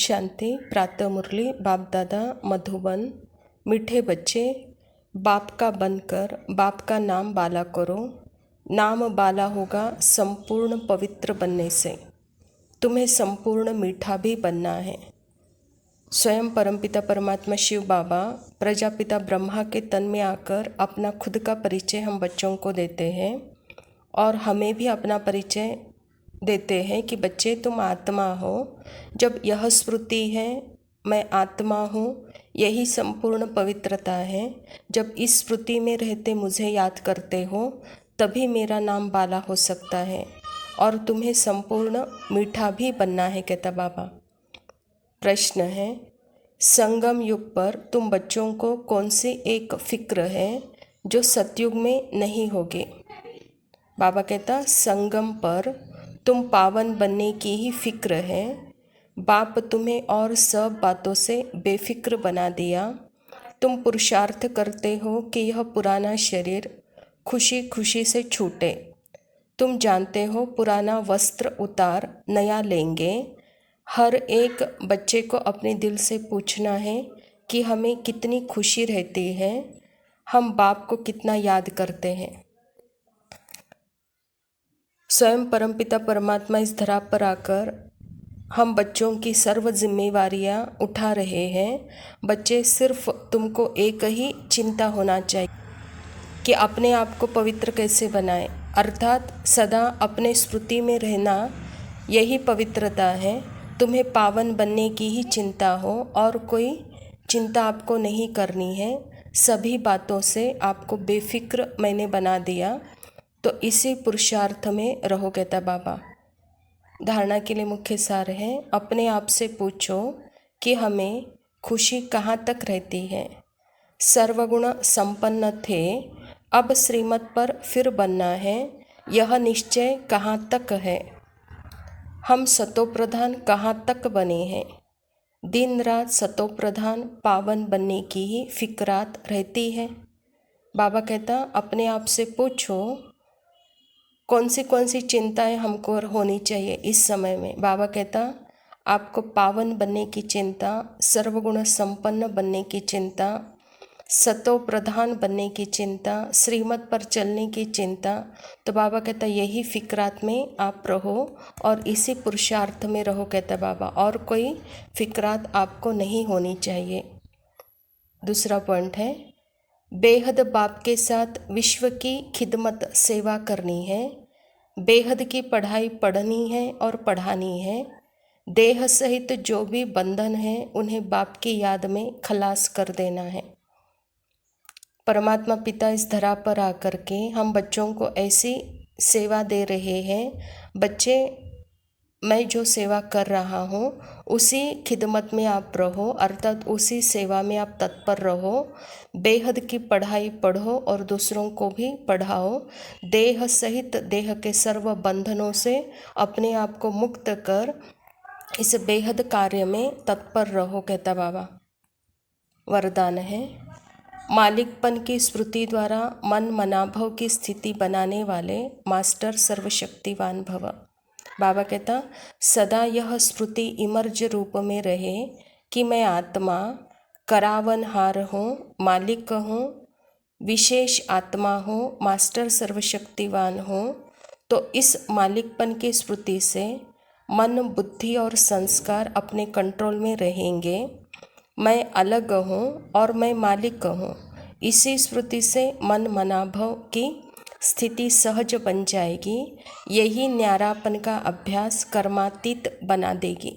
शांति। प्रातः मुरली। बाप दादा मधुबन। मीठे बच्चे, बाप का बनकर बाप का नाम बाला करो। नाम बाला होगा संपूर्ण पवित्र बनने से। तुम्हें संपूर्ण मीठा भी बनना है। स्वयं परमपिता परमात्मा शिव बाबा प्रजापिता ब्रह्मा के तन में आकर अपना खुद का परिचय हम बच्चों को देते हैं और हमें भी अपना परिचय देते हैं कि बच्चे तुम आत्मा हो। जब यह स्मृति है मैं आत्मा हूँ, यही संपूर्ण पवित्रता है। जब इस स्मृति में रहते मुझे याद करते हो तभी मेरा नाम बाला हो सकता है और तुम्हें संपूर्ण मीठा भी बनना है, कहता बाबा। प्रश्न है, संगम युग पर तुम बच्चों को कौन सी एक फिक्र है जो सतयुग में नहीं होगी? बाबा कहता संगम पर तुम पावन बनने की ही फिक्र है। बाप तुम्हें और सब बातों से बेफिक्र बना दिया। तुम पुरुषार्थ करते हो कि यह पुराना शरीर खुशी खुशी से छूटे। तुम जानते हो पुराना वस्त्र उतार नया लेंगे। हर एक बच्चे को अपने दिल से पूछना है कि हमें कितनी खुशी रहती है, हम बाप को कितना याद करते हैं। स्वयं परमपिता परमात्मा इस धरा पर आकर हम बच्चों की सर्व जिम्मेवारियां उठा रहे हैं। बच्चे, सिर्फ तुमको एक ही चिंता होना चाहिए कि अपने आप को पवित्र कैसे बनाएं, अर्थात सदा अपने स्मृति में रहना, यही पवित्रता है। तुम्हें पावन बनने की ही चिंता हो और कोई चिंता आपको नहीं करनी है। सभी बातों से आपको बेफिक्र मैंने बना दिया, तो इसी पुरुषार्थ में रहो, कहता बाबा। धारणा के लिए मुख्य सार है, अपने आप से पूछो कि हमें खुशी कहाँ तक रहती है। सर्वगुण संपन्न थे, अब श्रीमत पर फिर बनना है, यह निश्चय कहाँ तक है। हम सतोप्रधान कहाँ तक बने हैं। दिन रात सतोप्रधान पावन बनने की ही फिक्रात रहती है। बाबा कहता अपने आप से पूछो कौन सी चिंताएं हमको होनी चाहिए इस समय में। बाबा कहता आपको पावन बनने की चिंता, सर्वगुण संपन्न बनने की चिंता, सतो प्रधान बनने की चिंता, श्रीमत पर चलने की चिंता। तो बाबा कहता यही फिक्रात में आप रहो और इसी पुरुषार्थ में रहो, कहता बाबा। और कोई फिक्रात आपको नहीं होनी चाहिए। दूसरा पॉइंट है, बेहद बाप के साथ विश्व की खिदमत सेवा करनी है। बेहद की पढ़ाई पढ़नी है और पढ़ानी है। देह सहित जो भी बंधन है उन्हें बाप की याद में खलास कर देना है। परमात्मा पिता इस धरा पर आकर के हम बच्चों को ऐसी सेवा दे रहे हैं। बच्चे, मैं जो सेवा कर रहा हूँ उसी खिदमत में आप रहो, अर्थात उसी सेवा में आप तत्पर रहो। बेहद की पढ़ाई पढ़ो और दूसरों को भी पढ़ाओ। देह सहित देह के सर्व बंधनों से अपने आप को मुक्त कर इस बेहद कार्य में तत्पर रहो, कहता बाबा। वरदान है, मालिकपन की स्मृति द्वारा मन मनाभव की स्थिति बनाने वाले मास्टर सर्वशक्तिवान भव। बाबा कहता सदा यह स्मृति इमर्ज रूप में रहे कि मैं आत्मा करावनहार हूँ, मालिक हूँ, विशेष आत्मा हूँ, मास्टर सर्वशक्तिवान हूँ। तो इस मालिकपन की स्मृति से मन, बुद्धि और संस्कार अपने कंट्रोल में रहेंगे। मैं अलग हूँ और मैं मालिक हूँ। इसी स्मृति से मन मनाभव की स्थिति सहज बन जाएगी। यही न्यारापन का अभ्यास कर्मातीत बना देगी।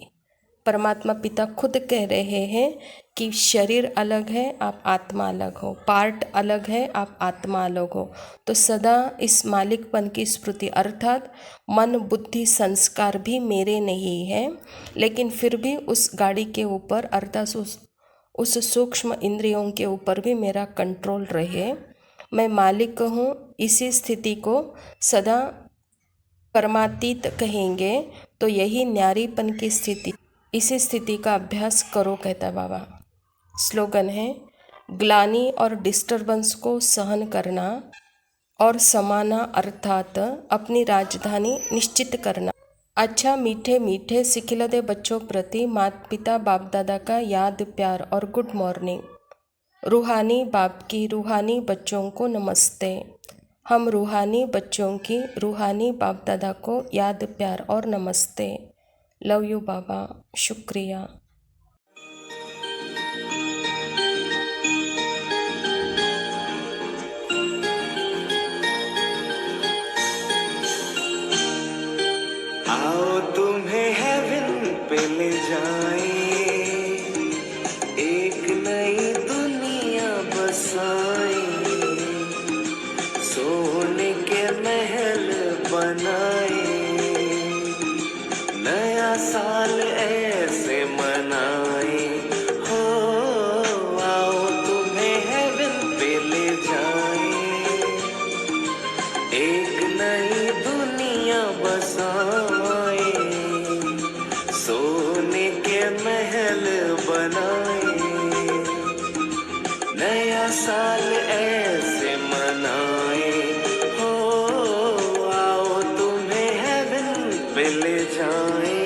परमात्मा पिता खुद कह रहे हैं कि शरीर अलग है, आप आत्मा अलग हो, पार्ट अलग है, आप आत्मा अलग हो। तो सदा इस मालिकपन की स्मृति, अर्थात मन, बुद्धि, संस्कार भी मेरे नहीं है, लेकिन फिर भी उस गाड़ी के ऊपर, अर्थात उस सूक्ष्म इंद्रियों के ऊपर भी मेरा कंट्रोल रहे। मैं मालिक हूँ। इसी स्थिति को सदा कर्मातीत कहेंगे। तो यही न्यारीपन की स्थिति, इसी स्थिति का अभ्यास करो, कहता बाबा। स्लोगन है, ग्लानि और डिस्टर्बेंस को सहन करना और समाना, अर्थात अपनी राजधानी निश्चित करना। अच्छा मीठे मीठे सिखिलदे बच्चों प्रति माता पिता बाप दादा का याद प्यार और गुड मॉर्निंग। रूहानी बाप की रूहानी बच्चों को नमस्ते। हम रूहानी बच्चों की रूहानी बाप दादा को याद प्यार और नमस्ते। लव यू बाबा, शुक्रिया। आओ तुम्हें हेवन पे ले जाएं, एक नई दुनिया बसाएं, सोने के महल बनाएं, नया साल ऐसे मनाएं। हो आओ तुम्हें हेवन पे ले जाएं, एक नई दुनिया बसाएं, सोने के महल बनाएं, नया साल ऐसे मनाएं। हो आओ तुम्हें हेवन पे ले जाएं।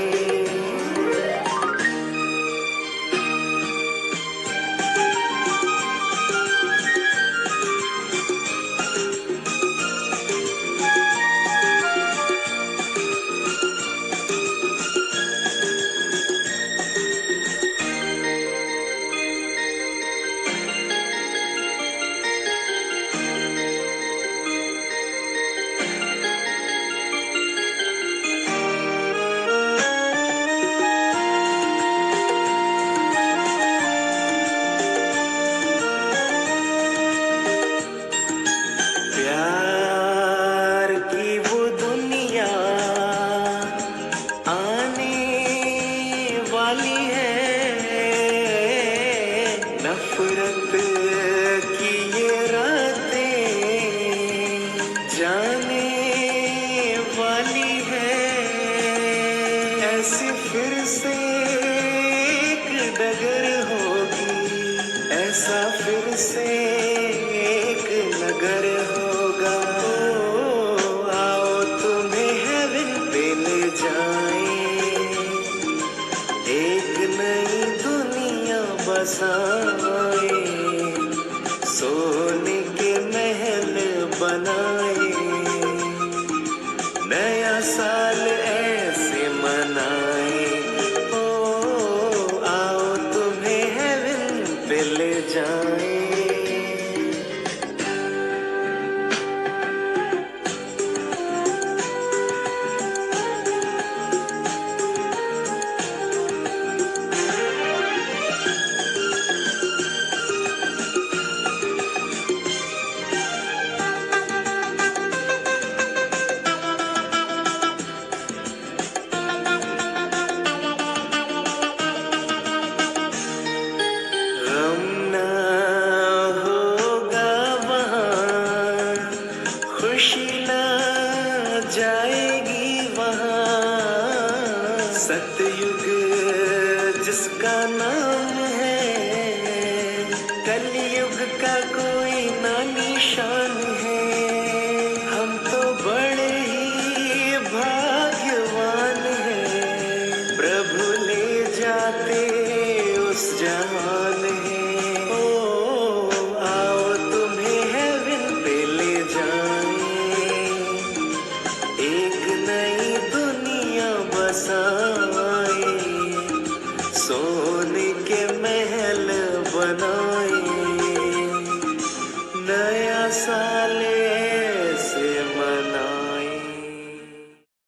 प्यार की वो दुनिया आने वाली है, नफरत की ये रातें जाने वाली है, ऐसी फिर से एक डगर होगी, ऐसा फिर से एक नगर होगा। ओ आओ तुम्हें हेवन पे ले जाएं, एक नई दुनिया बसाएं, सोने के महल बनाएं, नया साल ऐसे मनाएं। ओ आओ तुम्हें हेवन पे ले जाएं। रमना होगा वहाँ, खुशी ना जाएगी वहाँ, सतयुग जिसका नाम है, कलयुग का कोई ना निशान है। हम तो बड़े ही भाग्यवान हैं, प्रभु ले जाते उस जहान है। ओ आओ तुम्हें हेवन पे ले जाएं, एक नई दुनिया बसाएं, सोने के महल बनाएं,